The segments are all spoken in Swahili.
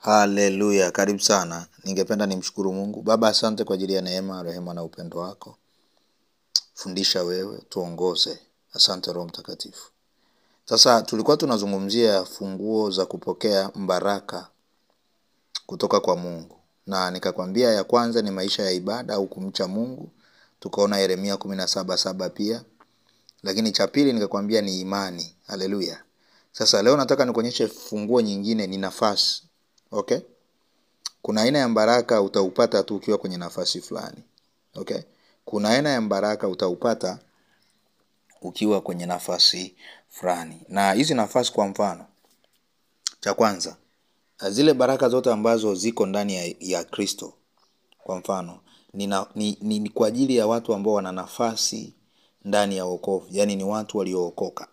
Haleluya, karibu sana. Ningependa nimshukuru Mungu. Baba, asante kwa ajili ya neema, rehema na upendo wako. Fundisha wewe, tuongoze. Asante Roho Mtakatifu. Sasa tulikuwa tunazungumzia funguo za kupokea baraka kutoka kwa Mungu. Na nikakwambia ya kwanza ni maisha ya ibada au kumcha Mungu. Tukaona Yeremia 17:7 pia. Lakini cha pili nikakwambia ni imani. Haleluya. Sasa leo nataka nikuonyeshe funguo nyingine, ni nafasi. Okay? Kuna aina ya baraka utaupata tu ukiwa kwenye nafasi fulani. Okay? Kuna aina ya baraka utaupata ukiwa kwenye nafasi fulani. Na hizi nafasi, kwa mfano, cha kwanza, zile baraka zote ambazo ziko ndani ya Kristo, kwa mfano, ni kwa ajili ya watu ambao wana nafasi ndani ya wokovu, yani ni watu waliookoka.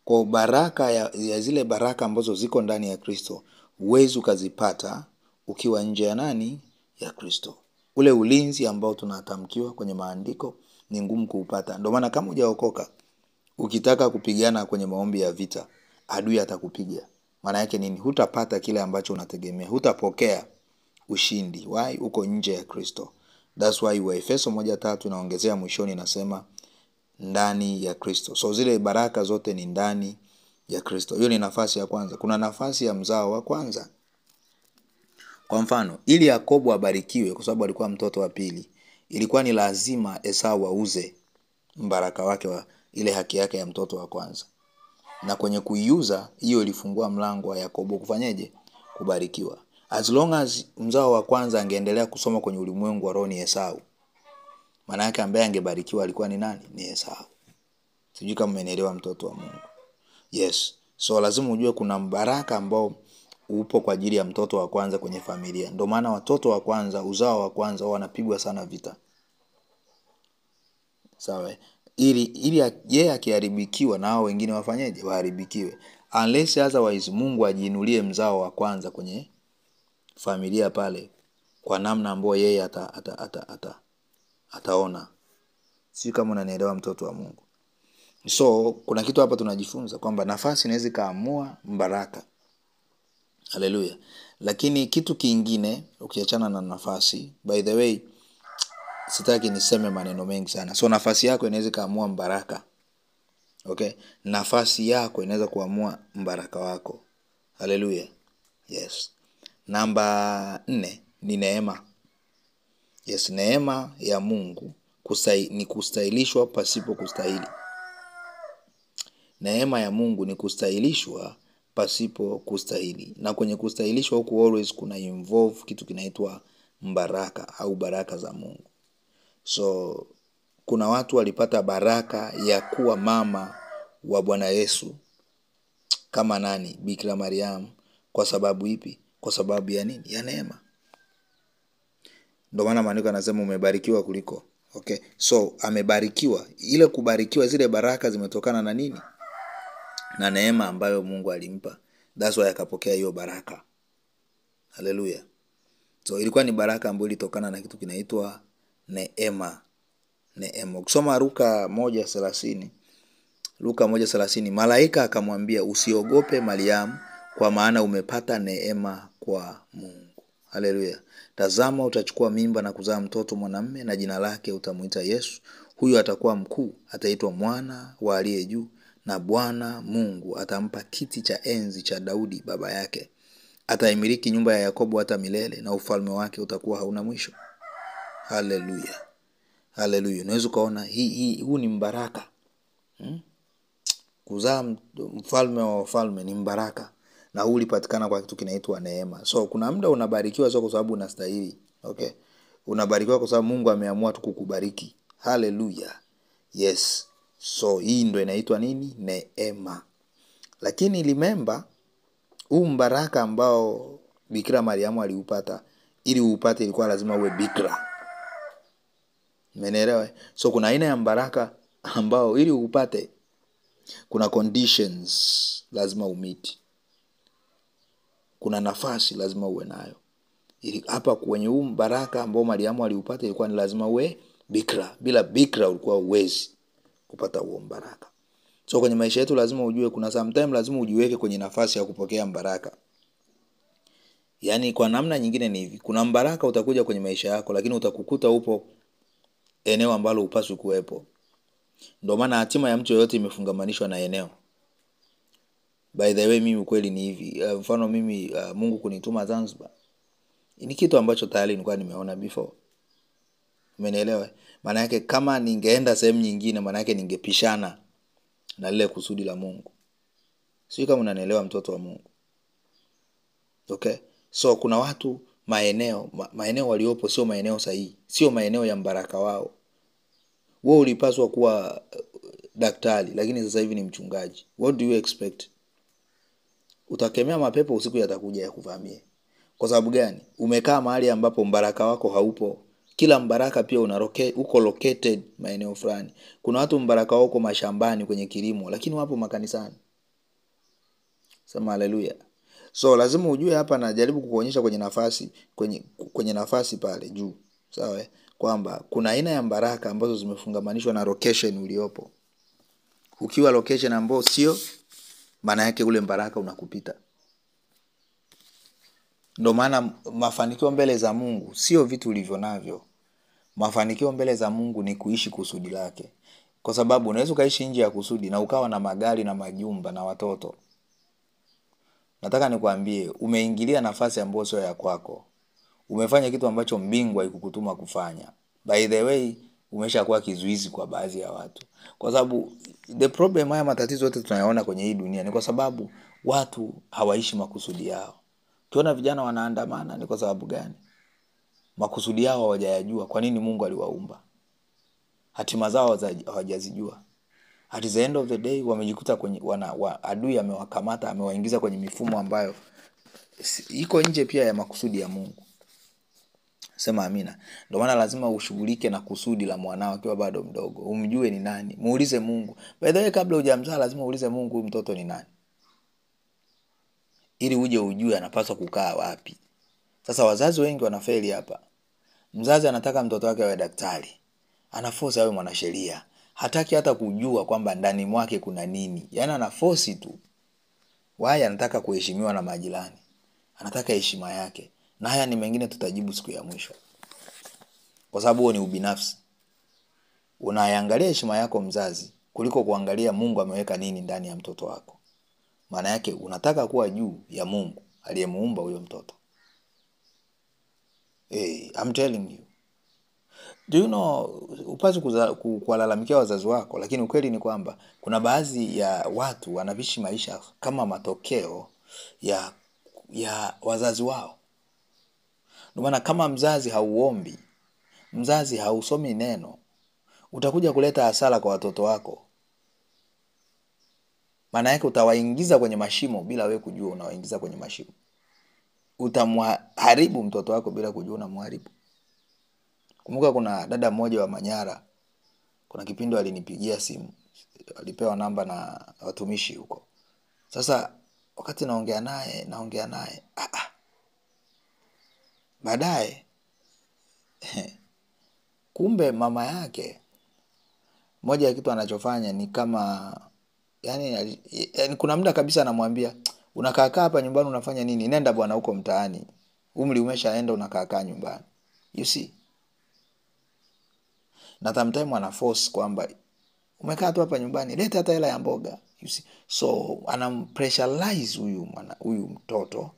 Kwa baraka ya zile baraka ambazo ziko ndani ya Kristo, huwezi ukazipata ukiwa nje ya nani? Ya Kristo. Ule ulinzi ambao tunatamkiwa kwenye maandiko ni ngumu kuupata. Ndio maana kama hujaokoka, ukitaka kupigana kwenye maombi ya vita, adui atakupiga. Maana yake nini? Hutapata kile ambacho unategemea. Hutapokea ushindi. Why? Uko nje ya Kristo. That's why Waefeso 1:3 inaongezea mwishoni, nasema ndani ya Kristo. So zile baraka zote ni ndani ya Kristo. Hiyo ni nafasi ya kwanza. Kuna nafasi ya mzao wa kwanza. Kwa mfano, ili Yakobo abarikiwe, kwa sababu alikuwa mtoto wa pili, ilikuwa ni lazima Esau auze mbaraka wake wa ile haki yake ya mtoto wa kwanza. Na kwenye kuiuza, hiyo ilifungua mlango wa Yakobo kufanyeje? Kubarikiwa. As long as mzao wa kwanza angeendelea kusoma kwenye ulimwengu wa roho ni Esau, maana yake ambaye angebarikiwa alikuwa ni nani? Ni Esau. Sijui kama umenielewa, mtoto wa Mungu. Yes. So lazima ujue kuna baraka ambao upo kwa ajili ya mtoto wa kwanza kwenye familia. Ndio maana watoto wa kwanza, uzao wa kwanza, wanapigwa sana vita. Sawa? Ili yeye akiharibikiwa na hao wengine wafanyeje? Waharibikiwe. Unless otherwise Mungu ajiinulie mzao wa kwanza kwenye familia pale kwa namna ambayo yeye ataona. Sio kama unanielewa, mtoto wa Mungu. So kuna kitu hapa tunajifunza kwamba nafasi inaweza kaamua baraka. Haleluya. Lakini kitu kingine ukiachana na nafasi, by the way, sitaki niseme maneno mengi sana. So nafasi yako inaweza kaamua baraka. Okay? Nafasi yako inaweza kuamua baraka wako. Haleluya. Yes. Namba 4 ni neema. Yes, neema ya Mungu ni kustahilishwa pasipo kustahili. Neema ya Mungu ni kustahilishwa pasipo kustahili. Na kwenye kustahilishwa huku always kuna involve kitu kinaitwa baraka au baraka za Mungu. So kuna watu walipata baraka ya kuwa mama wa Bwana Yesu kama nani? Bikira Mariam. Kwa sababu ipi? Kwa sababu ya nini? Ya neema. Ndio maana maandiko yanasema umebarikiwa kuliko. Okay? So amebarikiwa. Ile kubarikiwa, zile baraka zimetokana na nini? Na neema ambayo Mungu alimpa. That's why akapokea hiyo baraka. Haleluya. So ilikuwa ni baraka ambayo ilitokana na kitu kinaitwa neema. Neema. Ukisoma Luka 1:30. Luka 1:30, malaika akamwambia, usiogope Mariamu, kwa maana umepata neema kwa Mungu. Haleluya. Tazama, utachukua mimba na kuzaa mtoto mwanamume, na jina lake utamuita Yesu. Huyo atakuwa mkuu, ataitwa mwana wa Aliye Juu, na Bwana Mungu atampa kiti cha enzi cha Daudi baba yake. Ataimiliki nyumba ya Yakobo hata milele, na ufalme wake utakuwa hauna mwisho. Haleluya. Haleluya. Unaweza kuona huu ni mbaraka. Kuzaa mfalme wa wafalme ni mbaraka, na huu ulipatikana kwa kitu kinaitwa neema. So kuna muda unabarikiwa sio kwa sababu unastahili. Okay? Unabarikiwa kwa sababu Mungu ameamua tu kukubariki. Haleluya. Yes. So hii ndio inaitwa nini? Neema. Lakini remember, huu mbaraka ambao Bikira Mariamu aliupata, ili uupate ilikuwa lazima uwe bikira. Umeelewa? So kuna aina ya mbaraka ambao ili uupate kuna conditions lazima umiti. Kuna nafasi lazima uwe nayo. Ili hapa kwenye huu baraka ambao Mariamu aliupata ilikuwa ni lazima uwe bikira. Bila bikira ulikuwa uwezi kupata huo baraka. So kwenye maisha yetu lazima ujue kuna sometime lazima ujiweke kwenye nafasi ya kupokea baraka. Yaani kwa namna nyingine ni hivi, kuna mbaraka utakuja kwenye maisha yako, lakini utakukuta upo eneo ambalo hupaswi kuwepo. Ndio maana hatima ya mtu yote imefungamanishwa na eneo. By the way, mimi ukweli ni hivi, mfano mimi Mungu kunituma Zanzibar, ni kitu ambacho tayari nilikuwa nimeona before. Umenielewa? Maana yake kama ningeenda sehemu nyingine, maana yake ningepishana na lile kusudi la Mungu. Sio kama unanielewa, mtoto wa Mungu. Okay? So kuna watu maeneo waliopo sio maeneo sahihi, sio maeneo ya mbaraka wao. Wewe ulipaswa kuwa daktari, lakini sasa hivi ni mchungaji. What do you expect? Utakemea mapepo, usiku yatakuja yakuvamie. Kwa sababu gani? Umekaa mahali ambapo mbaraka wako haupo. Kila mbaraka pia uko located maeneo fulani. Kuna watu mbaraka wako mashambani kwenye kilimo, lakini wapo makanisani. Sema haleluya. So lazima ujue hapa, na jaribu kukuonyesha kwenye nafasi pale juu. Sawa? Kwamba kuna aina ya mbaraka ambazo zimefungamanishwa na location uliopo. Ukiwa location ambayo sio, maana yake ule mbaraka unakupita. Ndio maana mafanikio mbele za Mungu sio vitu ulivyo navyo. Mafanikio mbele za Mungu ni kuishi kusudi lake. Kwa sababu unaweza ukaishi nje ya kusudi na ukawa na magari na majumba na watoto. Nataka nikwambie, umeingilia nafasi ambayo sio ya kwako. Umefanya kitu ambacho mbingu haikukutuma kufanya. By the way, umeshakuwa kizuizi kwa baadhi ya watu. Kwa sababu the problem, haya matatizo yote tunayaona kwenye hii dunia ni kwa sababu watu hawaishi makusudi yao. Tuona vijana wanaandamana, ni kwa sababu gani? Makusudi yao hawajayajua. Kwa nini Mungu aliwaumba? Hatima zao hawajazijua. At the end of the day wamejikuta kwenye adui amewakamata, amewaingiza kwenye mifumo ambayo iko nje pia ya makusudi ya Mungu. Sema amina. Ndio maana lazima ushughulike na kusudi la mwanao akiwa bado mdogo. Umjue ni nani. Muulize Mungu. By the way, kabla hujamzaa lazima uulize Mungu, huyu mtoto ni nani? Ili uje ujue anapaswa kukaa wapi. Sasa wazazi wengi wanafeli hapa. Mzazi anataka mtoto wake awe daktari, anaforce awe mwanasheria. Hataki hata kujua kwamba ndani mwake kuna nini. Yaani anaforce tu. Why? Anataka kuheshimiwa na majirani. Anataka heshima yake. Na haya ni mengine tutajibu siku ya mwisho. Kwa sababu huo ni ubinafsi. Unaangalia heshima yako mzazi kuliko kuangalia Mungu ameweka nini ndani ya mtoto wako. Maana yake unataka kuwa juu ya Mungu aliyemuumba huyo mtoto. I'm telling you. Do you know, upaswi kuwalalamikia wazazi wako, lakini ukweli ni kwamba kuna baadhi ya watu wanavishi maisha kama matokeo ya wazazi wao. Ndio maana kama mzazi hauombi, mzazi hausomi neno, utakuja kuleta hasara kwa watoto wako. Maana yake utawaingiza kwenye mashimo bila wewe kujua unawaingiza kwenye mashimo. Utamharibu mtoto wako bila kujua unamharibu. Kumbuka kuna dada mmoja wa Manyara, kuna kipindi alinipigia simu, alipewa namba na watumishi huko. Sasa wakati naongea naye baadaye kumbe mama yake, moja ya kitu anachofanya ni kama yani kuna muda kabisa anamwambia, unakaa hapa nyumbani unafanya nini? Nenda bwana huko mtaani. Umri umeshaenda, unakaa nyumbani. You see? Na sometimes ana force kwamba umekaa tu hapa nyumbani, leta hata hela ya mboga. You see? So anampressurize huyu mtoto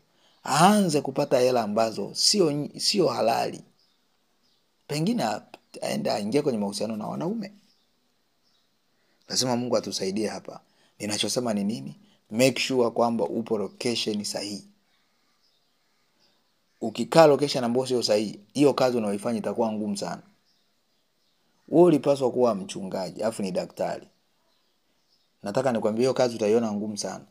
aanze kupata hela ambazo sio halali. Pengine aenda aingie kwenye mahusiano na wanaume. Lazima Mungu atusaidie hapa. Ninachosema ni nini? Make sure kwamba upo location sahihi. Ukikaa location ambayo sio sahihi, hiyo kazi unaoifanya itakuwa ngumu sana. Wewe ulipaswa kuwa mchungaji, afu ni daktari. Nataka nikwambie hiyo kazi utaiona ngumu sana.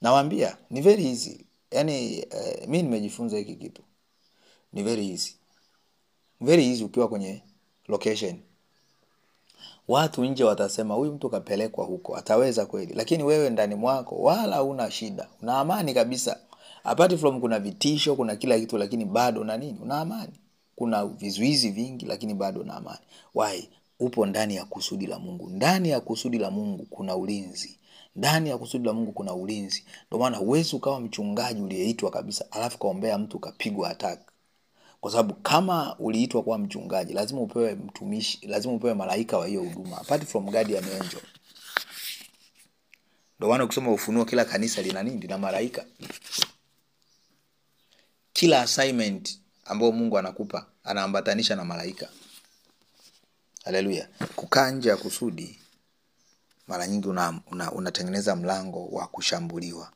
Nawaambia ni very easy. Yaani mimi nimejifunza hiki kitu. Ni very easy. Very easy ukiwa kwenye location. Watu nje watasema huyu mtu kapelekwa huko, ataweza kweli. Lakini wewe ndani mwako wala una shida. Una amani kabisa. Apart from kuna vitisho, kuna kila kitu, lakini bado una nini? Una amani. Kuna vizuizi vingi lakini bado una amani. Why? Upo ndani ya kusudi la Mungu. Ndani ya kusudi la Mungu kuna ulinzi. Ndani ya kusudi la Mungu kuna ulinzi. Ndio maana huwezi ukawa mchungaji uliyeitwa kabisa alafu kaombea mtu kapigwa attack. Kwa sababu kama uliitwa kuwa mchungaji, lazima upewe mtumishi, lazima upewe malaika wa hiyo huduma, apart from guardian angel. Ndio maana ukisoma Ufunuo, kila kanisa lina nini? Lina malaika. Kila assignment ambayo Mungu anakupa anaambatanisha na malaika. Haleluya. Kukaa nje ya kusudi mara nyingi unatengeneza mlango wa kushambuliwa.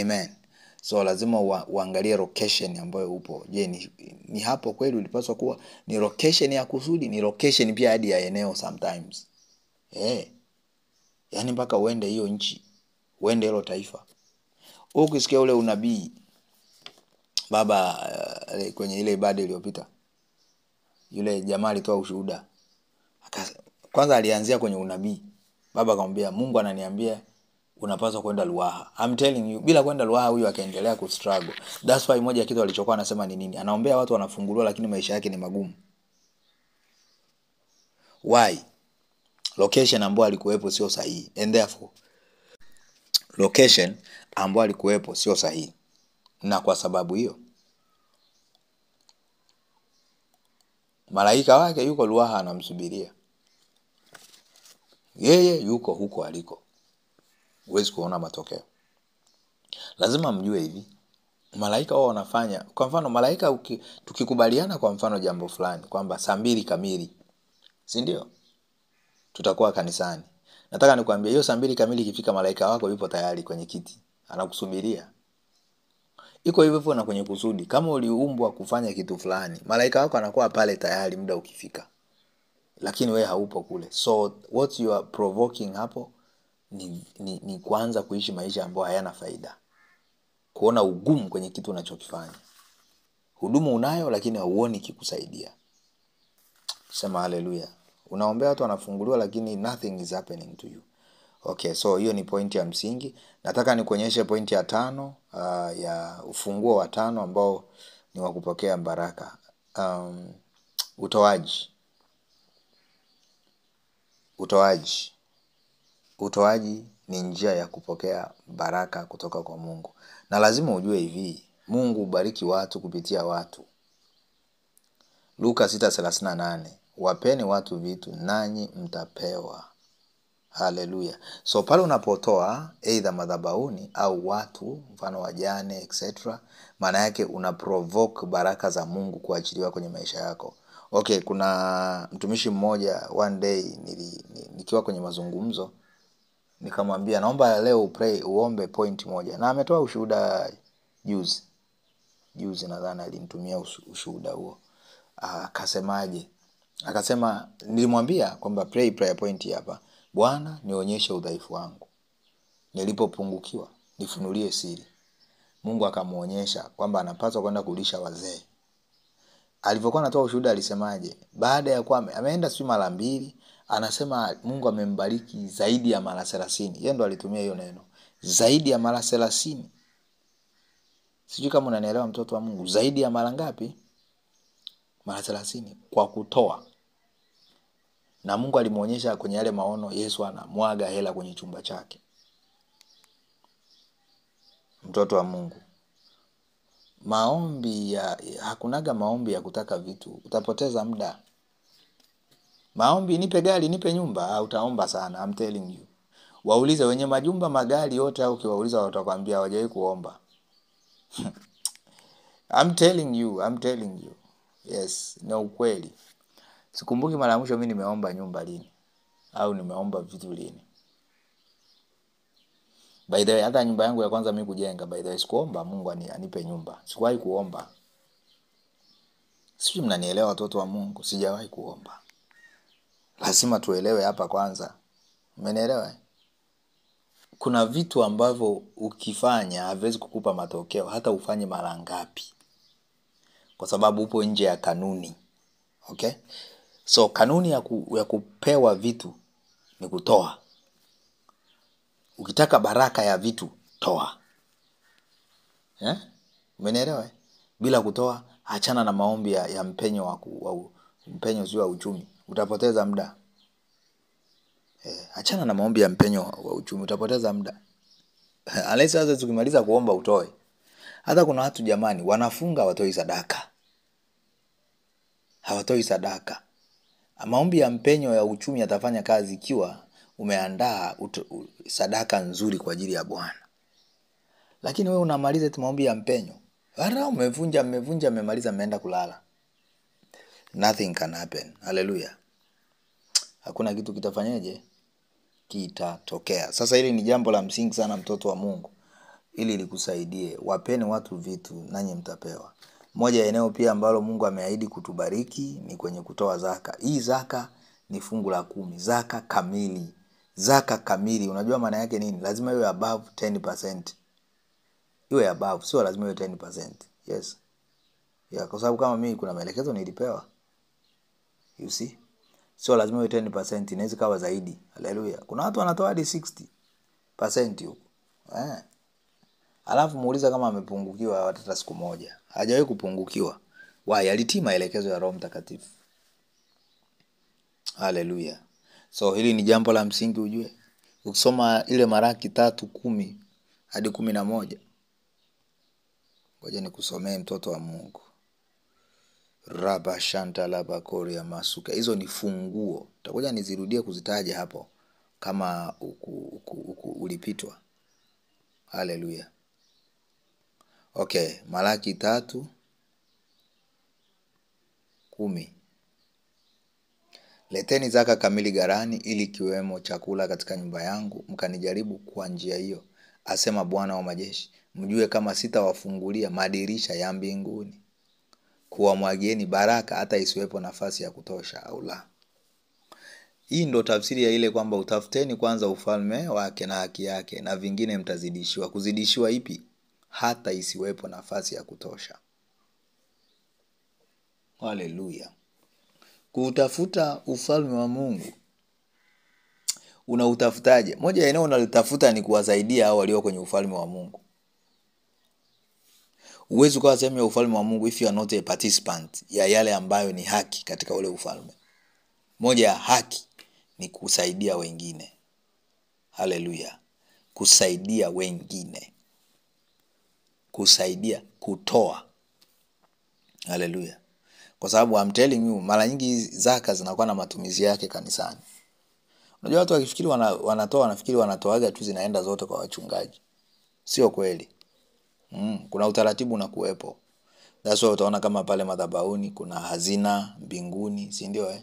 Amen. So lazima uangalie location ambayo upo. Je, ni hapo kweli ulipaswa kuwa? Ni location ya kusudi, ni location pia hadi ya eneo sometimes. Yaani mpaka uende hiyo nchi, uende hilo taifa. Ukisikia ule unabii baba, kwenye ile ibada iliyopita, yule jamaa alitoa ushuhuda. Kwanza alianzia kwenye unabii. Baba akamwambia, Mungu ananiambia unapaswa kwenda Ruaha. I'm telling you, bila kwenda Ruaha huyu akaendelea kustruggle. That's why moja ya kitu alichokuwa anasema ni nini? Anaombea watu wanafunguliwa lakini maisha yake ni magumu. Why? Location ambayo alikuwepo sio sahihi. And therefore location ambayo alikuwepo sio sahihi. Na kwa sababu hiyo malaika wake yuko Ruaha anamsubiria. Yeye yuko huko aliko. Huwezi kuona matokeo. Lazima mjue hivi, malaika wao wanafanya. Kwa mfano malaika tukikubaliana kwa mfano jambo fulani kwamba saa 2 kamili, si ndio? Tutakuwa kanisani. Nataka nikwambie hiyo saa 2 kamili ikifika, malaika wako yupo tayari kwenye kiti, anakusubiria. Iko hivyo na kwenye kusudi. Kama uliumbwa kufanya kitu fulani, malaika wako anakuwa pale tayari muda ukifika. Lakini wewe haupo kule. So what you are provoking hapo ni kuanza kuishi maisha ambayo hayana faida. Kuona ugumu kwenye kitu unachokifanya. Hudumu unayo lakini hauoni kikusaidia. Sema haleluya. Unaombea watu wanafunguliwa lakini nothing is happening to you. Okay, so hiyo ni point ya msingi. Nataka nikuonyeshe point ya 5, ya ufunguo wa 5 ambao ni wa kupokea baraka. Utoaji. Utoaji ni njia ya kupokea baraka kutoka kwa Mungu. Na lazima ujue hivi, Mungu hubariki watu kupitia watu. Luka 6:38, wapeni watu vitu nanyi mtapewa. Haleluya. So pale unapotoa either madhabahuni au watu, mfano wajane etc., maana yake unaprovoke baraka za Mungu kuachiliwa kwenye maisha yako. Okay, kuna mtumishi mmoja one day nikiwa kwenye mazungumzo nikamwambia naomba leo uombe point moja, na ametoa ushuhuda juzi nadhani alinitumia ushuhuda huo. Akasemaje? Akasema, nilimwambia kwamba prayer point hapa, Bwana nionyeshe udhaifu wangu, nilipopungukiwa nifunulie siri. Mungu akamuonyesha kwamba anapaswa kwenda kulisha wazee. Alipokuwa anatoa ushuhuda alisemaje? Baada ya kuwa ameenda si mara 2, anasema Mungu amembariki zaidi ya mara 30. Yeye ndo alitumia hiyo neno, zaidi ya mara 30. Sijui kama unanielewa mtoto wa Mungu. Zaidi ya mara ngapi? Mara 30 kwa kutoa. Na Mungu alimuonyesha kwenye yale maono Yesu anamwaga hela kwenye chumba chake. Mtoto wa Mungu, maombi hakunaga maombi ya kutaka vitu, utapoteza muda. Maombi nipe gari, nipe nyumba, utaomba sana. I'm telling you. Waulize wenye majumba magari yote, au ukiwauliza watakwambia hawajawahi kuomba. I'm telling you. Yes, ni ukweli. Sikumbuki mara ya mwisho mimi nimeomba nyumba lini au nimeomba vitu lini. By the way, hata nyumba yangu ya kwanza mimi kujenga, by the way, sikuomba Mungu anipe nyumba. Sikuwahi kuomba. Sijui mnanielewa watoto wa Mungu, sijawahi kuomba. Lazima tuelewe hapa kwanza. Umenielewa? Kuna vitu ambavyo ukifanya haviwezi kukupa matokeo hata ufanye mara ngapi, kwa sababu upo nje ya kanuni. Okay? So kanuni ya kupewa vitu ni kutoa. Ukitaka baraka ya vitu, toa. Umenielewa? Bila kutoa, achana na maombi ya mpenyo mpenyo sio wa uchumi. Utapoteza muda. Achana na maombi ya mpenyo wa uchumi, utapoteza muda. Unless sasa tukimaliza kuomba utoe. Hata kuna watu jamani wanafunga hawatoi sadaka. Hawatoi sadaka. Maombi ya mpenyo ya uchumi yatafanya kazi ikiwa umeandaa sadaka nzuri kwa ajili ya Bwana. Lakini wewe unamaliza tu maombi ya mpenyo. Ara mmevunja mmemaliza mmeenda kulala. Nothing can happen. Hallelujah. Hakuna kitu kitafanyaje? Kitatokea. Sasa hili ni jambo la msingi sana mtoto wa Mungu. Ili likusaidie. Wapeni watu vitu nanyi mtapewa. Moja ya eneo pia ambalo Mungu ameahidi kutubariki ni kwenye kutoa zaka. Hii zaka ni fungu la 10. Zaka kamili. Zaka kamili. Unajua maana yake nini? Lazima iwe above 10%. Iwe above, sio lazima iwe 10%. Yes. Kwa sababu kama mimi kuna maelekezo nilipewa. You see? Sio lazima iwe 10%, inaweza kawa zaidi. Haleluya. Kuna watu wanatoa hadi 60% huko. Alafu muuliza kama amepungukiwa hata siku moja. Hajawahi kupungukiwa. Alitii maelekezo ya Roho Mtakatifu. Haleluya. So hili ni jambo la msingi ujue. Ukisoma ile Malaki 3:10 hadi 11. Ngoja nikusomee mtoto wa Mungu. Raba shanta laba koria masuka. Hizo ni funguo. Nitakuja nizirudie kuzitaja hapo kama ulipitwa. Haleluya. Okay, Malaki 3:10. Leteni zaka kamili ghalani ili kiwemo chakula katika nyumba yangu, mkanijaribu kwa njia hiyo, asema Bwana wa majeshi, mjue kama sitawafungulia madirisha ya mbinguni kuwamwagieni baraka hata isiwepo nafasi ya kutosha au la. Hii ndo tafsiri ya ile kwamba utafuteni kwanza ufalme wake na haki yake na vingine mtazidishiwa. Kuzidishiwa ipi? Hata isiwepo nafasi ya kutosha. Haleluya. Kutafuta ufalme wa Mungu. Unautafutaje? Moja ya eneo unalitafuta ni kuwasaidia hao walio kwenye ufalme wa Mungu. Uwezo kwa sehemu ya ufalme wa Mungu if you are not a participant ya yale ambayo ni haki katika ule ufalme. Moja ya haki ni kusaidia wengine. Haleluya. Kusaidia wengine. Kusaidia kutoa. Haleluya. Kwa sababu I'm telling you, mara nyingi zaka zinakuwa na matumizi yake kanisani. Unajua watu wakifikiri wanatoa wanafikiri wanatoaga tu zinaenda zote kwa wachungaji. Sio kweli. Kuna utaratibu unakuwepo. That's why utaona kama pale madhabahuni kuna hazina mbinguni, si ndio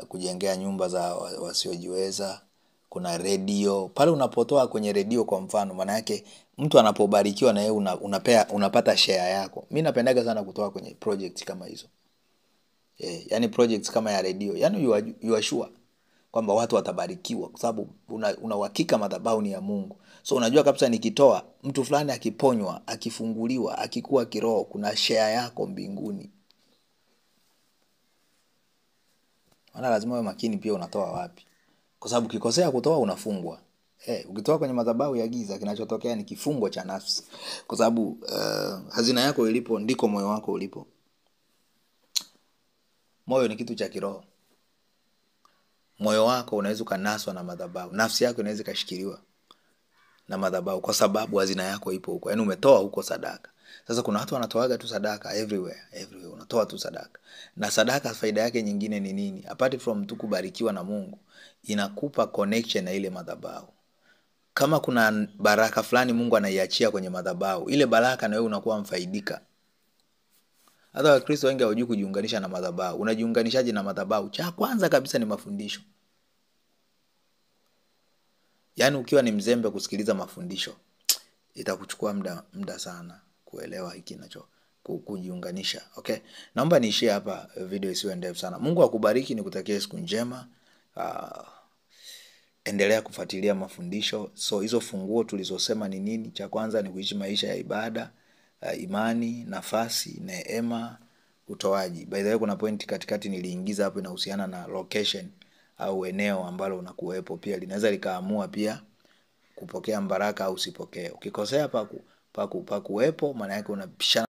kujengea nyumba za wasiojiweza, kuna redio. Pale unapotoa kwenye redio kwa mfano, maana yake mtu anapobarikiwa na yeye unapata share yako. Mimi napendaga sana kutoa kwenye project kama hizo. Yani projects kama ya redio. Yani you are sure kwamba watu watabarikiwa kwa sababu una uhakika madhabahu ni ya Mungu. So unajua kabisa nikitoa mtu fulani akiponywa, akifunguliwa, akikua kiroho, kuna share yako mbinguni. Maana lazima uwe makini pia unatoa wapi. Kwa sababu ukikosea kutoa unafungwa. Ukitoa kwenye madhabahu ya giza kinachotokea ni kifungo cha nafsi. Kwa sababu hazina yako ilipo ndiko moyo wako ulipo. Moyo ni kitu cha kiroho. Moyo wako unaweza kunaswa na madhabahu. Nafsi yako inaweza kashikiliwa na madhabahu kwa sababu hazina yako ipo huko. Yaani umetoa huko sadaka. Sasa kuna watu wanatoaga tu sadaka everywhere unatoa tu sadaka. Na sadaka faida yake nyingine ni nini? Apart from tu kubarikiwa na Mungu, inakupa connection na ile madhabahu. Kama kuna baraka fulani Mungu anaiachia kwenye madhabahu, ile baraka na wewe unakuwa mfaidika. Hata Wakristo wengi hawajui kujiunganisha na madhabahu. Unajiunganishaje na madhabahu? Cha kwanza kabisa ni mafundisho. Yaani ukiwa ni mzembe kusikiliza mafundisho, itakuchukua muda sana kuelewa hiki nacho kujiunganisha. Okay? Naomba niishie hapa, video isiwe ndefu sana. Mungu akubariki, nikutakie siku njema. Endelea kufuatilia mafundisho. So hizo funguo tulizosema ni nini? Cha kwanza ni kuishi maisha ya ibada, imani, nafasi, neema, utoaji. By the way kuna point katikati niliingiza hapo inahusiana na location au eneo ambalo unakuwepo pia linaweza likaamua pia kupokea baraka au usipokee. Ukikosea pa kuwepo maana yake unapishana